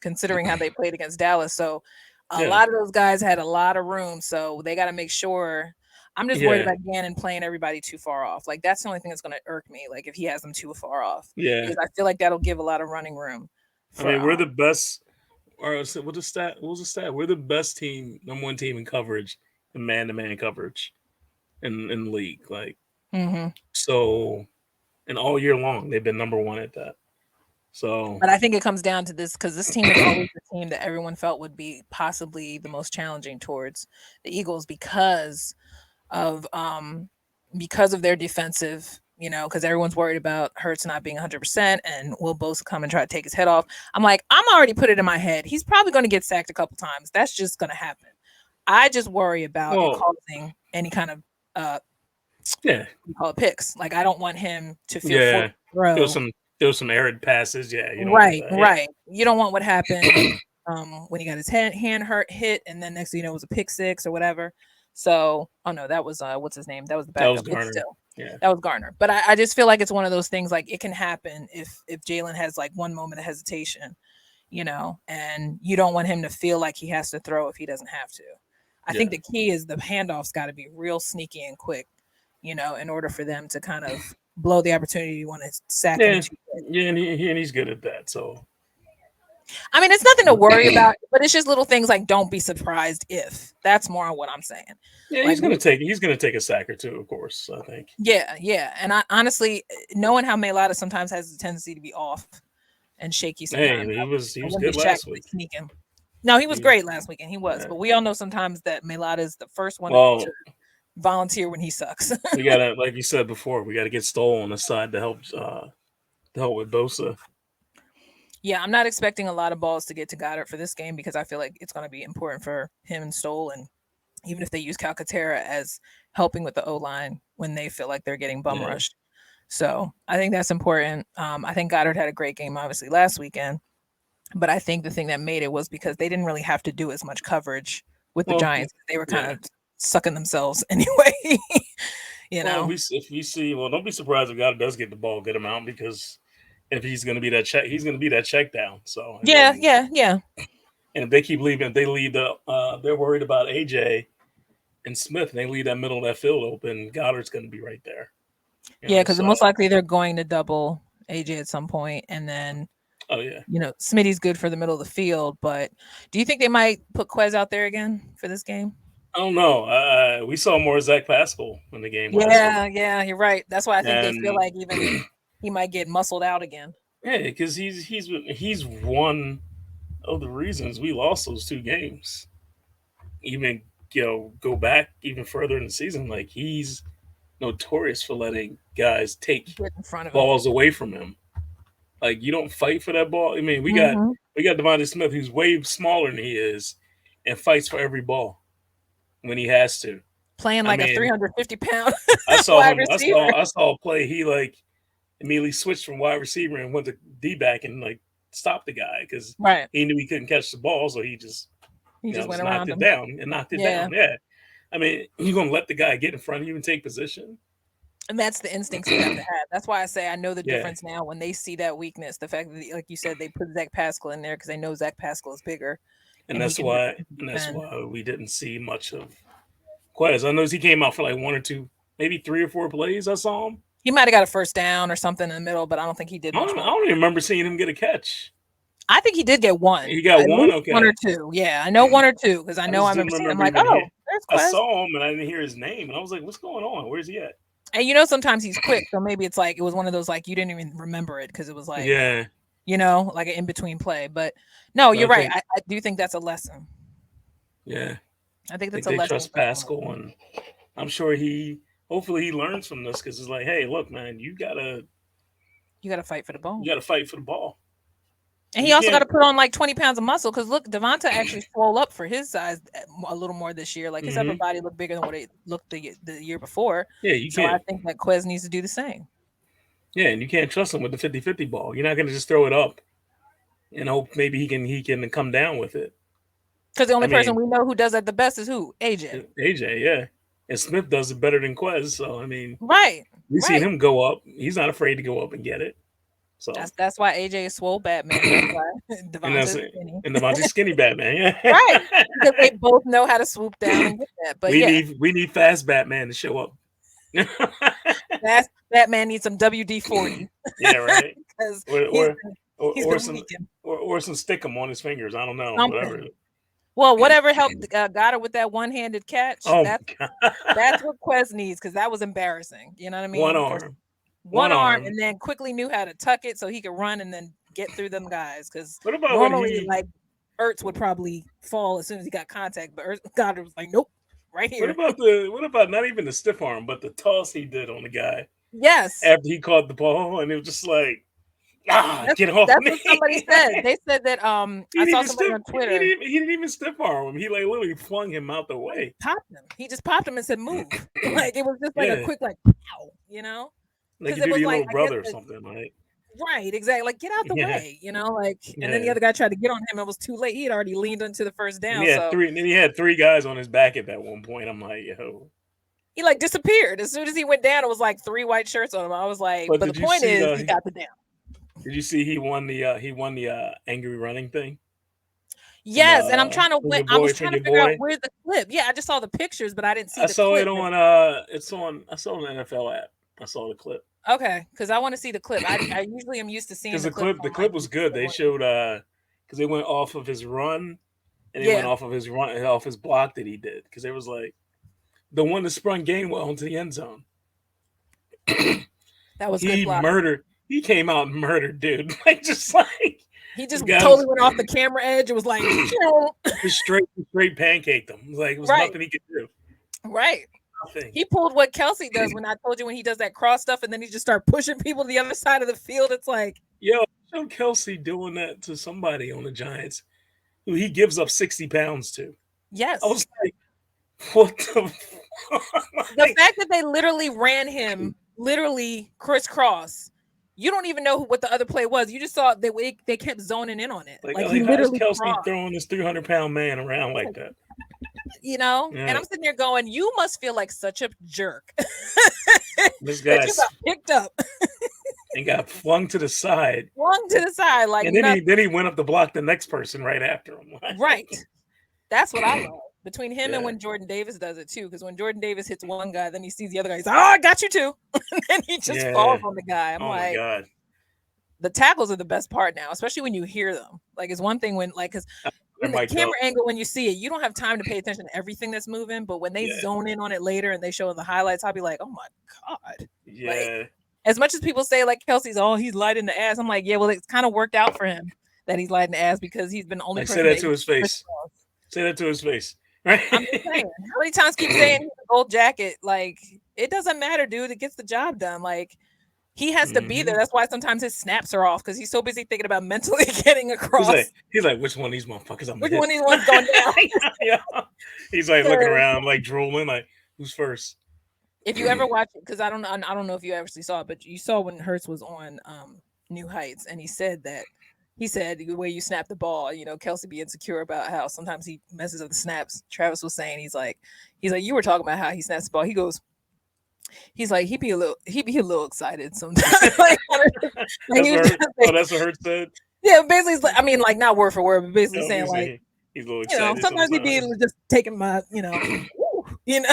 considering how they played against Dallas. So a yeah, lot of those guys had a lot of room. So they got to make sure. I'm just worried yeah, about Gannon playing everybody too far off. Like that's the only thing that's going to irk me. Like if he has them too far off, yeah. because I feel like that'll give a lot of running room I for. mean, we're the best. or what the stat? What was the stat? We're the best team, number one team in coverage, in man-to-man coverage in the league. Like Hmm. so, and all year long they've been number one at that. So But I think it comes down to this because this team is always the team that everyone felt would be possibly the most challenging towards the Eagles of because of their defensive, because everyone's worried about Hurts not being 100% and will Bosa come and try to take his head off. I'm like, I'm already put it in my head. He's probably going to get sacked a couple times. That's just going to happen. I just worry about it well, causing any kind of yeah, we call it picks. Like I don't want him to feel forced yeah. to There was throw. some there was some arid passes. Yeah, you don't want Right, that. Yeah. right. You don't want what happened when he got his hand hit, and then next thing you know it was a pick six or whatever. So, oh no, that was what's his name? That was the That was backup. But Garner. still, Yeah. that was Garner. But I just feel like it's one of those things like it can happen if Jalen has like one moment of hesitation, and you don't want him to feel like he has to throw if he doesn't have to. I think Yeah. the key is the handoff's got to be real sneaky and quick, in order for them to kind of blow the opportunity you want to sack him. Yeah. Yeah, and he's good at that. So I mean, it's nothing to worry about, but it's just little things like don't be surprised if. That's more on what I'm saying. yeah, Like, he's gonna take a sack or two, of course. I think. yeah. And I honestly, knowing how Maylata sometimes has the tendency to be off and shaky Hey, sometimes, he I was wouldn't be good shocked last if they week. sneak him. No, he was He, great last weekend. He was, yeah. but we all know sometimes that Maylata is the first one to Well, volunteer when he sucks. we gotta, like you said before, we gotta get Stoll on the side to help with Bosa. Yeah, I'm not expecting a lot of balls to get to Goddard for this game because I feel like it's going to be important for him and Stoll, and even if they use Calcaterra as helping with the O line when they feel like they're getting bum Yeah. rushed. So I think that's important. I think Goddard had a great game, obviously, last weekend. But I think the thing that made it was because they didn't really have to do as much coverage with the Well, Giants. They were kind yeah. of sucking themselves anyway. you Well, know? if we see, well, don't be surprised if God does get the ball, get him out because if he's going to be that check, he's going to be that check down. So I Yeah, mean, yeah. and if they keep leaving, if they leave they're worried about AJ and Smith, and they leave that middle of that field open. Goddard's going to be right there. Yeah, because So most likely they're going to double AJ at some point, and then oh yeah. Smitty's good for the middle of the field. But do you think they might put Quez out there again for this game? I don't know. We saw more Zach Pascal in the game last week, Yeah, you're right. That's why I think they feel and like even he might get muscled out again. yeah, because he's one of the reasons we lost those two games. Even go back even further in the season, like he's notorious for letting guys take Get in front of him. balls away from him. Like you don't fight for that ball. I mean, Mm-hmm. we got Devontae Smith, who's way smaller than he is, and fights for every ball when he has to. Playing I like a mean, 350-pound I saw wide him. receiver. I saw a play. He like immediately switched from wide receiver and went to D back and like stopped the guy because Right. he knew he couldn't catch the ball, so he just He just went just knocked around it him. down and knocked it Yeah. down. Yeah, I mean, you're gonna let the guy get in front of you and take position. And that's the instincts you have to have. That's why I say I know the Yeah, difference now when they see that weakness. The fact that, like you said, they put Zach Pascal in there because they know Zach Pascal is bigger and and he that's can why defend. we didn't see much of Quez. I know he came out for like one or two, maybe 3 or 4 plays. I saw him. He might have got a first down or something in the middle, but I don't think he did much I more. don't even remember seeing him get a catch. I think he did get one. He got At one. least Okay, one or two. Yeah, I know one or two because I I know I just remember didn't seeing him remember like, even oh, here. there's I Quez. saw him and I didn't hear his name, and I was like, "What's going on? Where's he at?" And sometimes he's quick, so maybe it's like it was one of those like you didn't even remember it because it was like Yeah, like an in between play. But no, but you're I right. think I do think that's a lesson. yeah, I think I think that's a they lesson. trust Pascal, and I'm sure hopefully he learns from this because it's like, hey, look, man, You got to fight for the ball. you gotta fight for the ball. And he You also got can't. to put on like 20 pounds of muscle because look, Devonta actually swole up for his size a little more this year. Like his upper Hmm. body looked bigger than what it looked the year before. Yeah, you So I can't. think that Quez needs to do the same. Yeah, and you can't trust him with the 50-50 ball. You're not gonna just throw it up and hope maybe he can come down with it. Because the I only person mean, we know who does that the best is who? AJ. AJ, yeah, and Smith does it better than Quez. So I mean, Right. we seen Right. him go up. He's not afraid to go up and get it. So That's why AJ is swole Batman. That's why and that's Devonta's skinny. and the Monty Skinny Batman. Right. Yeah, Because they both know how to swoop down and get that. But yeah, we need fast Batman to show up. Batman needs some WD-40 Yeah, right. because Or he's or he's or been some leaking. or some stickum on his fingers. I don't know, whatever. Something. Well, whatever helped got her with that one-handed catch. Oh That's my god, what Quez needs because that was embarrassing. You know what I one mean? For arm, one one arm, arm. and then quickly knew how to tuck it so he could run and then get through them guys. Because What about when normally, he? like Ertz would probably fall as soon as he got contact, but Goddard was like, "Nope, right What here." about the? What about not even the stiff arm, but the toss he did on the guy Yes, after he caught the ball, and it was just like, get off that's what somebody me! said. They said that He I didn't saw even somebody stiff. on Twitter. He didn't even stiff arm him. He like literally flung him out the way. Popped him. He just popped him and said, "Move." Like it was just like a Yeah, quick like, pow, you know? like Because you it do to was your like little I guess brother or something, right? right, exactly. Like get out the Yeah, way, you know? Like, and then the yeah. other guy tried to get on him. It was too late. He had already leaned into the first And down, he had so three. And then he had three guys on his back at that one point. I'm like, yo. he like disappeared as soon as he went down. It was like 3 white shirts on him. I was like, But but the did you point see is, he the? got the down. Did you see he won the angry running thing Yes, and I'm trying to from your I was boy trying from to your figure out boy? where's the clip. Yeah, I just saw the pictures, but I didn't see I the saw it clip. on it's on I saw it on the NFL app. I saw the clip. Okay, because I want to see the clip. I usually am used to seeing Because the clips the on like clip was good. They showed because they went off of his run and they went yeah, off of his run off his block that he did. Because it was like the one that sprung Gainwell into the end zone. that was good block. He came out and murdered dude. Like just like He just got totally went off the camera edge. It was like just straight pancaked him. Like it was right, nothing he could do. right. Nothing. He pulled what Kelsey does when I told you when he does that cross stuff and then he just start pushing people to the other side of the field. It's like, Yo, show Kelsey doing that to somebody on the Giants who he gives up 60 pounds to. yes. I was like, what the The fact that they literally ran him literally crisscross. You don't even know what the other play was. You just saw they kept zoning in on it. Like he how's literally Kelsey crossed, throwing this 300-pound man around like that? you know? Yeah. And I'm sitting there going, you must feel like such a jerk. This that guy you got picked up and got flung to the side. flung to the side like And then he went up to block the next person right after him. right. That's what I love. Between him Yeah. and when Jordan Davis does it too, because when Jordan Davis hits one guy, then he sees the other guy. He's like, "Oh, I got you too," and then he just falls on the guy. I'm my like, God. the tackles are the best part now, especially when you hear them. Like, it's one thing when, like, because in the camera angle, when you see it, you don't have time to pay attention to everything that's moving. But when they zone in on it later and they show the highlights, I'll be like, "Oh my God!" Yeah. Like, as much as people say like Kelsey's, oh, he's light in the ass. I'm like, yeah, well, it's kind of worked out for him that he's light in the ass because he's been the only. Like, say that to his face. Say that to his face. Right? I'm just saying. How many times keep saying he's a gold jacket? Like, it doesn't matter, dude. It gets the job done. Like, he has to be there. That's why sometimes his snaps are off because he's so busy thinking about mentally getting across. He's like, which one of these motherfuckers I'm Which one of these ones going down? Yeah. He's like looking around, like drooling, like, who's first? If you ever watch it, because I don't know if you actually saw it, but you saw when Hurts was on New Heights, and he said the way you snap the ball, you know, Kelsey be insecure about how sometimes he messes up the snaps. Travis was saying he's like you were talking about how he snaps the ball. He's like he be a little excited sometimes. Like, that's what Hurts said. Yeah, basically, I mean, like not word for word, but basically saying like he's a little excited. Sometimes he be just taking my,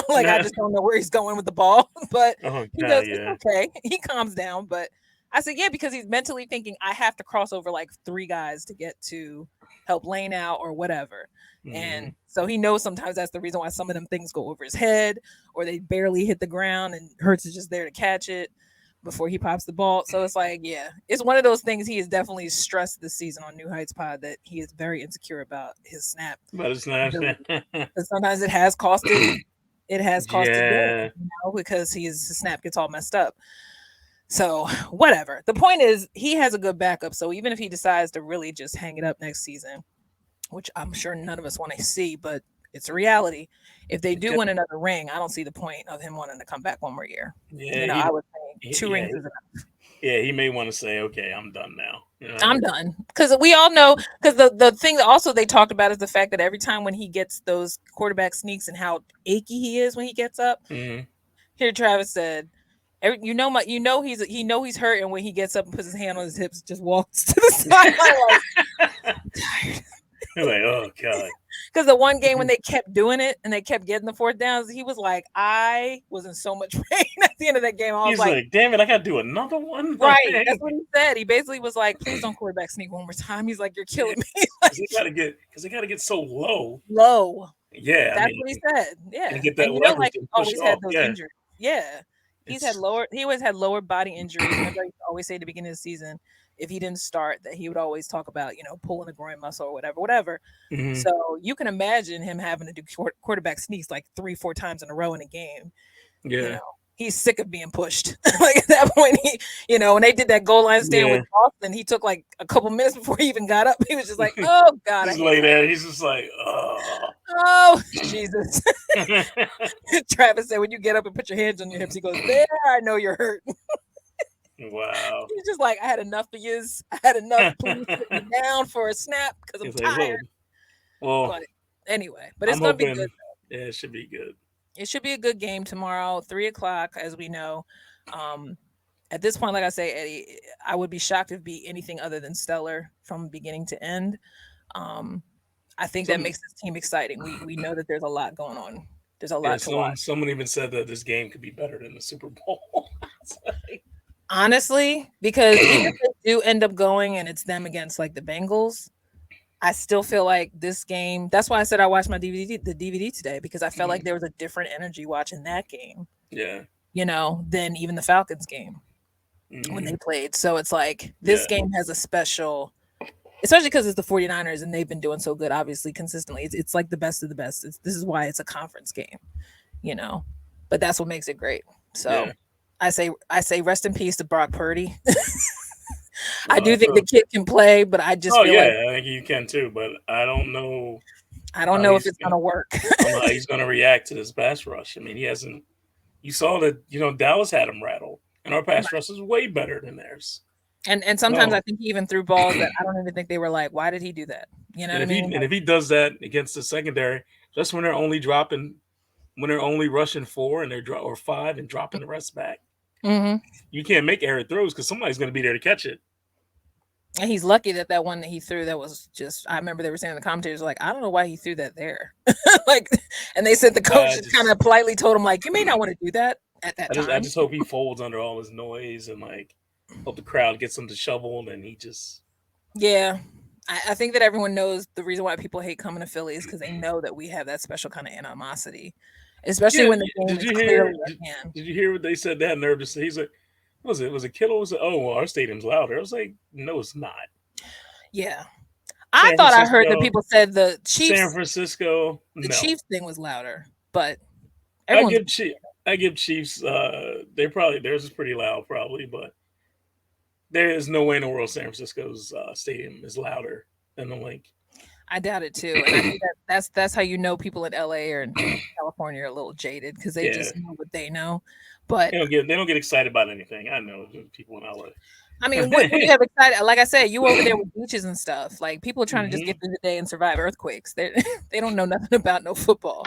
like I just don't know where he's going with the ball, but he does. It's okay. He calms down, but I said, yeah, because he's mentally thinking I have to cross over like 3 guys to get to help lane out or whatever. Mm-hmm. And so he knows sometimes that's the reason why some of them things go over his head or they barely hit the ground and Hurts is just there to catch it before he pops the ball. So it's like, yeah, it's one of those things he has definitely stressed this season on New Heights Pod that he is very insecure about his snap. About his snap. Sometimes it has costed him, because his snap gets all messed up. So whatever. The point is he has a good backup. So even if he decides to really just hang it up next season, which I'm sure none of us want to see, but it's a reality. If they do win another ring, I don't see the point of him wanting to come back one more year. Yeah, I would say 2 rings is enough. Yeah, he may want to say, okay, I'm done now. I'm done. Because we all know, because the thing that also they talked about is the fact that every time when he gets those quarterback sneaks and how achy he is when he gets up. Mm-hmm. Here, Travis said, he's hurt, and when he gets up and puts his hand on his hips, just walks to the side. You're like, oh God. because the one game when they kept doing it and they kept getting the fourth downs, he was like, I was in so much pain at the end of that game. I was He's like, damn it, I gotta do another one. right. That's what he said. He basically was like, please don't quarterback sneak one more time. He's like, you're killing me. Because they gotta get so low. Low. Yeah, That's what he said. Yeah. and get that And leverage like and always push had off. those Yeah. injuries. Yeah. He always had lower body injuries. Remember, I used to always say at the beginning of the season, if he didn't start, that he would always talk about, pulling a groin muscle or whatever. Mhm. So you can imagine him having to do quarterback sneaks like 3-4 times in a row in a game. Yeah. He's sick of being pushed. Like at that point, when they did that goal line stand with Boston, he took like a couple minutes before he even got up. He was just like, oh God. He's lay there. He's just like, oh Jesus. Travis said, when you get up and put your hands on your hips, he goes, there, I know you're hurt. Wow. He's just like, I had enough of yous. I had enough. Please put me down for a snap because I'm tired. Well, but anyway, but it's going to be good. Yeah, it should be good. It should be a good game tomorrow, 3:00, as we know. At this point, like I say, Eddie, I would be shocked if it be anything other than stellar from beginning to end. I think that makes this team exciting. We know that there's a lot going on. There's a lot to watch. Someone even said that this game could be better than the Super Bowl. Honestly, because even if they do end up going and it's them against like the Bengals, I still feel like this game. That's why I said I watched the DVD today, because I felt like there was a different energy watching that game. Yeah. Than even the Falcons game when they played. So it's like this game has a special, especially because it's the 49ers and they've been doing so good, obviously, consistently. It's like the best of the best. This is why it's a conference game, but that's what makes it great. So I say rest in peace to Brock Purdy. I do think the kid can play, but I just feel like I think you can too, but I don't know. I don't know if it's gonna work. I don't know how he's gonna react to this pass rush. I mean, he hasn't. You saw that Dallas had him rattled, and our pass rush is way better than theirs. And sometimes I think he even threw balls that I don't even think they were like, why did he do that? You know what I mean? And if he does that against the secondary, that's when they're only rushing 4 and or 5 and dropping the rest back. Mm-hmm. You can't make error throws because somebody's going to be there to catch it. And he's lucky that one that he threw, that was just, I remember they were saying in the commentators, like, I don't know why he threw that there. And they said the coach just kind of politely told him, like, you may not want to do that at that time. I just hope he folds under all his noise and hope the crowd gets him to shovel and he just. Yeah. I think that everyone knows the reason why people hate coming to Philly is because they know that we have that special kind of animosity, especially when the game is clearly at hand. Did you hear what they said? They had nerve to say, he's like, was it Kittle? Was it, our stadium's louder? I was like, no, it's not. Yeah. I thought I heard that people said the Chiefs. San Francisco. The Chiefs thing was louder, but I give Chiefs, theirs is pretty loud probably, but there is no way in the world San Francisco's stadium is louder than the Link. I doubt it too. And I think that's how people in LA or in California are a little jaded because they just know what they know. But they don't get excited about anything. I know people in LA. I mean, what do you have excited? Like I said, you over there with beaches and stuff. Like people are trying to just get through the day and survive earthquakes. They don't know nothing about no football.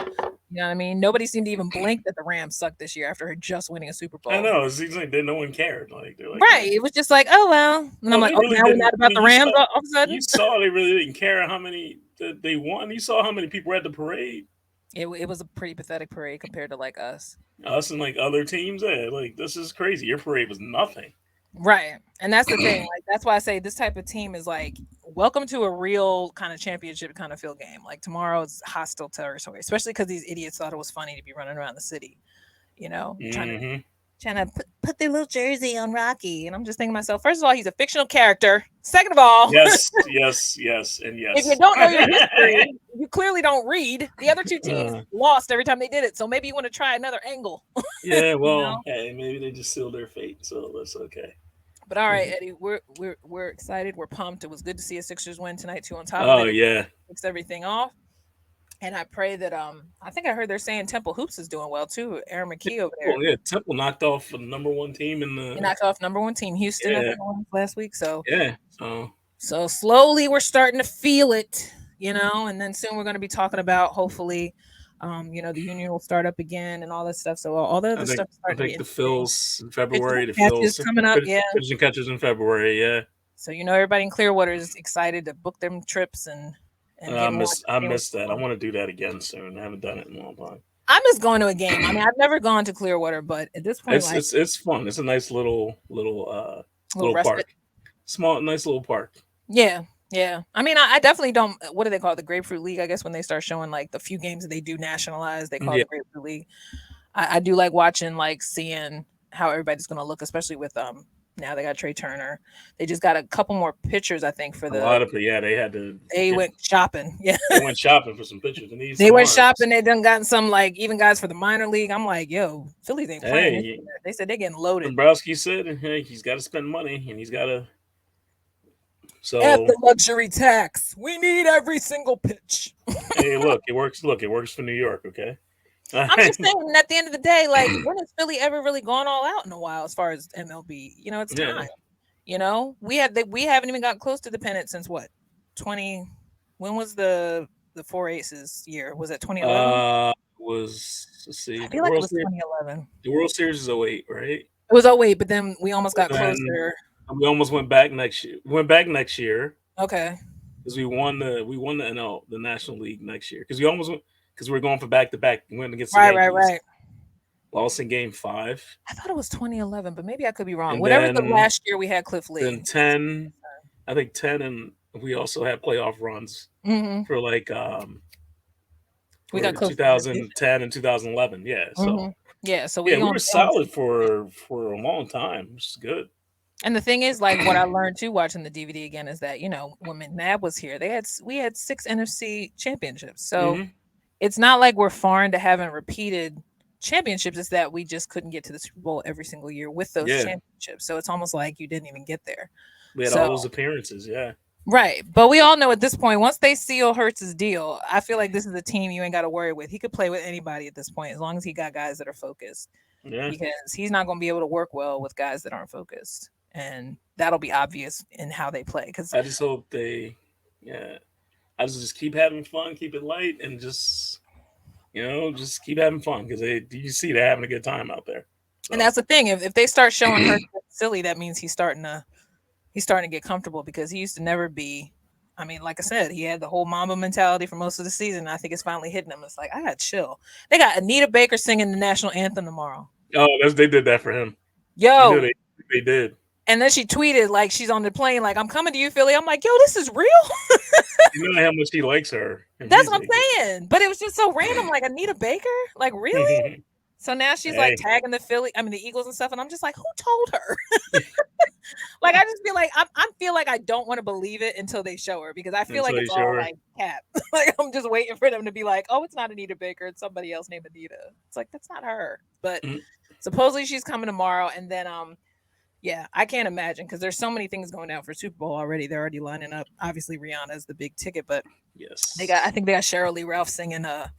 You know what I mean? Nobody seemed to even blink that the Rams sucked this year after just winning a Super Bowl. I know. It seems like no one cared. Right. It was just like, oh well. And I'm like, now we're not about the Rams all of a sudden. You saw they really didn't care how many they won. You saw how many people were at the parade. It was a pretty pathetic parade compared to us. Us and other teams. Yeah, this is crazy. Your parade was nothing. Right. And that's the thing. That's why I say this type of team is welcome to a real kind of championship kind of field game. Tomorrow is hostile territory, especially because these idiots thought it was funny to be running around the city, trying to put their little jersey on Rocky. And I'm just thinking to myself, first of all, he's a fictional character. Second of all, yes. And yes. If you don't know your history, you clearly don't read. The other two teams lost every time they did it. So maybe you want to try another angle. Yeah, well, hey, maybe they just sealed their fate. So that's okay. But all right, Eddie, we're excited. We're pumped. It was good to see a Sixers win tonight too. On top of it, kicks everything off. And I pray that I think I heard they're saying Temple Hoops is doing well too. Aaron McKee over there. Oh yeah, Temple knocked off the number one team in the. He knocked off number one team Houston I think, last week. So So slowly we're starting to feel it, and then soon we're going to be talking about hopefully. The union will start up again and all that stuff. So all the other stuff. I think the Phils in February. The Phils is coming up. Pitchers and catchers in February. Yeah. So everybody in Clearwater is excited to book them trips and and get more I entertainment. miss that. I want to do that again soon. I haven't done it in a long time. I miss going to a game. I mean, I've never gone to Clearwater, but at this point, like It's fun. It's a nice little little respite. park. Small, nice little park. Yeah, yeah. I mean, I definitely don't. What do they call it? The Grapefruit League? I guess when they start showing like the few games that they do nationalize, they call it Yeah, the Grapefruit League. I do like watching, like seeing how everybody's going to look, especially with now they got Trey Turner. They just got a couple more pictures, I think, for a lot the. of yeah. They had to They get. went shopping. Yeah, They went shopping for some pictures. They need they some went arms. shopping. They done gotten some like even guys for the minor league. I'm like, yo, Phillies ain't playing this Hey, year. They said they're getting loaded. Dombrowski said, hey, he's got to spend money and he's got to. F So the luxury tax. We need every single pitch. hey, look, it works. Look, it works for New York. Okay. I'm just saying, at the end of the day, like, when has Philly ever really gone all out in a while as far as MLB? You know, it's Yeah. time. You know, we haven't even got close to the pennant since what 20. When was the Four Aces year? Was it 2011? Was let's see, I feel like it was 2011. The World Series is '08, right? It was 08, but then we almost got And closer. then we almost went back next year. We went back next year Okay, because we won the NL the National League next year because we almost went because we were going for back to back. We went against the Yankees, right. lost in Game 5, I thought it was 2011, but maybe I could be wrong. and Whatever the last year we had Cliff then Lee. 10. I think 10, and we also had playoff runs Hmm. for like We got for close to the division. 2010 and 2011. Yeah, Hmm. so Yeah, so yeah, we we were on. solid for a long time, which is good. And the thing is, like, what I learned too watching the DVD again is that when McNabb was here, we had 6 NFC championships. So Hmm. it's not like we're foreign to having repeated championships. It's that we just couldn't get to the Super Bowl every single year with those Yeah, championships. So it's almost like you didn't even get there. we had all So those appearances. Yeah, right, but we all know at this point, once they seal Hurts' deal, I feel like this is a team you ain't got to worry with. He could play with anybody at this point as long as he got guys that are focused, yeah. because he's not going to be able to work well with guys that aren't focused. And that'll be obvious in how they play. Because I just hope yeah. I just keep having fun, keep it light, and just just keep having fun because you see they're having a good time out there. and So that's the thing. If they start showing Hurts silly, that means he's starting to get comfortable, because he used to never be. I mean, like I said, he had the whole Mamba mentality for most of the season. I think it's finally hitting him. It's like, I got chill. They got Anita Baker singing the national anthem tomorrow. they did that for him. You know Yo, they did. and then she tweeted like she's on the plane, like, I'm coming to you, Philly. I'm like, yo, this is real. You know how much he likes her. And That's he's what I'm saying. But it was just so random, like Anita Baker, like really. So now she's like hey, tagging the Eagles and stuff, and I'm just like, who told her? Like, I just feel like I feel like I don't want to believe it until they show her, because I feel until like you it's show all her. like cap. Like, I'm just waiting for them to be like, oh, it's not Anita Baker, it's somebody else named Anita. It's like, that's not her. But Mhm. supposedly she's coming tomorrow, and then yeah, I can't imagine, because there's so many things going down for Super Bowl already. They're already lining up. Obviously, Rihanna is the big ticket, but I Yes. think they got Cheryl Lee Ralph singing the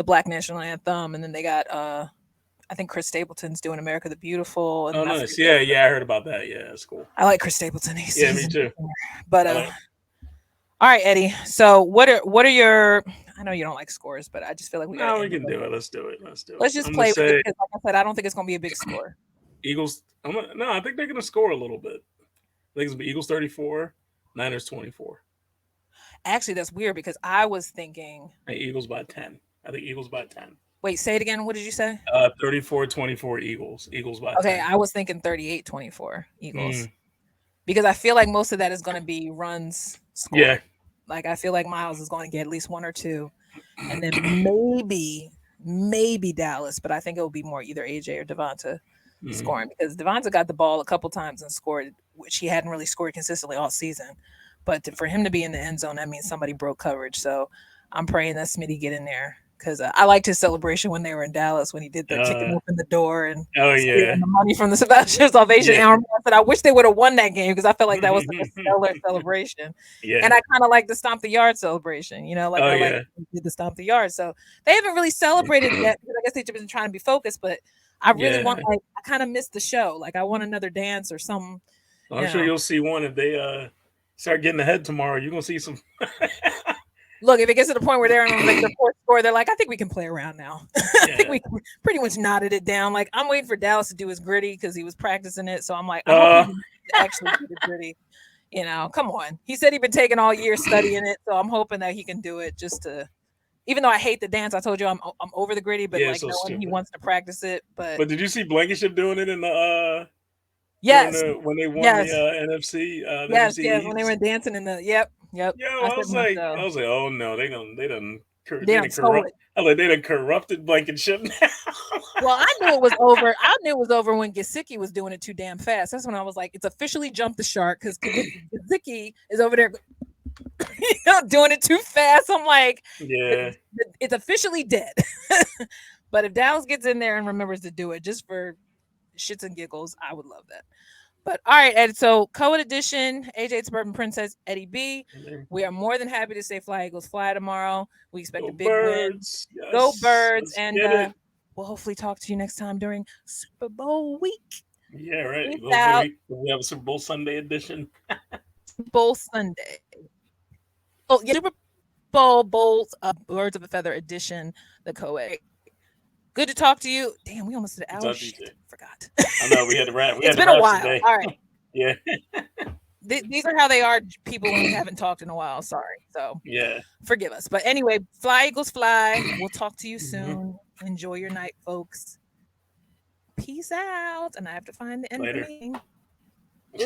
Black National Anthem, and then they got I think Chris Stapleton's doing America the Beautiful, Oh, and I nice. forget the Yeah, other. yeah. I heard about that. Yeah, that's cool. I like Chris Stapleton. Yeah, He's me a too. but I like. all right, Eddie. So what are your? I know you don't like scores, but I just feel like we got to No, we end it. can do it. Let's do it. Let's do it. Let's just I'm gonna play with it, say because, like I said, I don't think it's going to be a big score. Eagles. No, I think they're gonna score a little bit. I think it's gonna be Eagles 34, Niners 24. Actually, that's weird, because I was thinking. And Eagles by 10. I think Eagles by 10. Wait, say it again. What did you say? 34-24 Eagles. Eagles by Okay, 10. I was thinking 38-24 Eagles, Mm, because I feel like most of that is going to be runs yeah. scored. Like, I feel like Miles is going to get at least one or two, and then maybe Dallas, but I think it will be more either AJ or Devonta Mm, scoring, because Devonta got the ball a couple times and scored, which he hadn't really scored consistently all season. But for him to be in the end zone, that means somebody broke coverage. So I'm praying that Smitty get in there, because I liked his celebration when they were in Dallas, when he did the kicking uh, open the door and oh stealing yeah. the money from the Sebastian Salvation Yeah. Army. I said, I wish they would have won that game, because I felt like that was like a stellar celebration. Yeah. And I kind of like the stomp the yard celebration, like Oh I like yeah. did the stomp the yard. So they haven't really celebrated it yet, because I guess they've been trying to be focused. But I really want, Yeah. like, I kind of missed the show. Like, I want another dance or something. Well, You I'm sure know, you'll see one if they start getting ahead tomorrow. You're gonna see some. look, if it gets to the point where they're on like the fourth score, they're like, I think we can play around now. I think Yeah. we pretty much knotted it down. Like, I'm waiting for Dallas to do his gritty, because he was practicing it. So I'm like, I hope he actually did it gritty. Come on. He said he'd been taking all year studying it, so I'm hoping that he can do it just to. Even though I hate the dance, I told you I'm over the gritty, but Yeah, it's like so knowing he stupid. wants to practice it. But But did you see Blankenship doing it in the during yes, when they won the yes, NFC the yes, NFC yes. When they were East? dancing in the yep, yep. Yo, I said to I myself, was like, oh no, they they done done stole corrupt. it. I was like, they done corrupted Blankenship now. Well, I knew it was over. I knew it was over when Gesicki was doing it too damn fast. That's when I was like, it's officially jumped the shark because Gesicki is over there doing it too fast. I'm like, Yeah, it's officially dead. But if Dallas gets in there and remembers to do it just for shits and giggles, I would love that. But all right, Ed. So CoEd edition, AJ Suburban Princess, Eddie B. We are more than happy to say Fly Eagles Fly tomorrow. We expect go a big win. birds. Go Yes, Birds. let's And get it. we'll hopefully talk to you next time during Super Bowl week. Yeah, right. Peace out. Hopefully we have a Super Bowl Sunday edition. Super Bowl Sunday. Oh, yeah, Super Bowl Bowls, Birds of a Feather edition, the CoEd. Good to talk to you. Damn, we almost did an It's hour. our Shit, DJ. forgot. I know we had to wrap. We It's had to been a wrap while. today. All right. Yeah, These are how they are, people, when we haven't talked in a while. Sorry. So yeah. forgive us. But anyway, Fly Eagles Fly. We'll talk to you Mhm. soon. Enjoy your night, folks. Peace out. And I have to find the end of the Later. meeting.